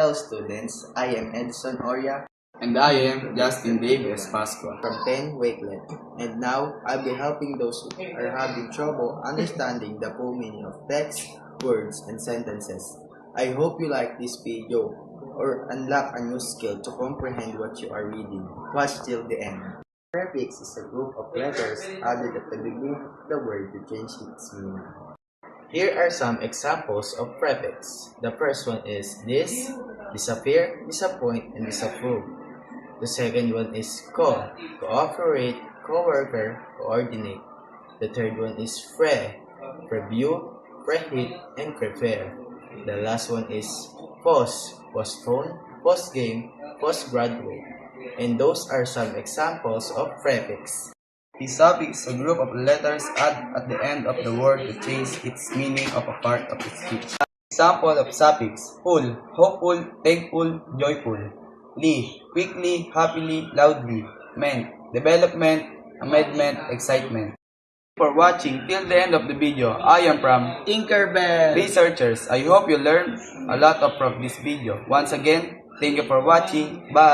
Hello students, I am Edson Oria And I am Justin Davis Pasqua. from 10 Wakelet, and now I'll be helping those who are having trouble understanding the full meaning of text, words, and sentences. I hope you like this video or unlock a new skill to comprehend what you are reading. Watch till the end. Prefix is a group of letters added at the beginning of the word to change its meaning. Here are some examples of prefix. The first one is this, disappear, disappoint, and disapprove. The second one is cooperate, coworker, coordinate. The third one is preview, preheat, and prepare. The last one is postpone, postgame, postgraduate. And those are some examples of prefix. A suffix is a group of letters added at the end of the word to change its meaning of a part of its speech. Example of suffix: full, hopeful, thankful, joyful. Quickly, happily, loudly. Meant, development, amendment, excitement. For watching till the end of the video. I am from Tinkerbell! Researchers. I hope you learned a lot from this video. Once again, thank you for watching. Bye!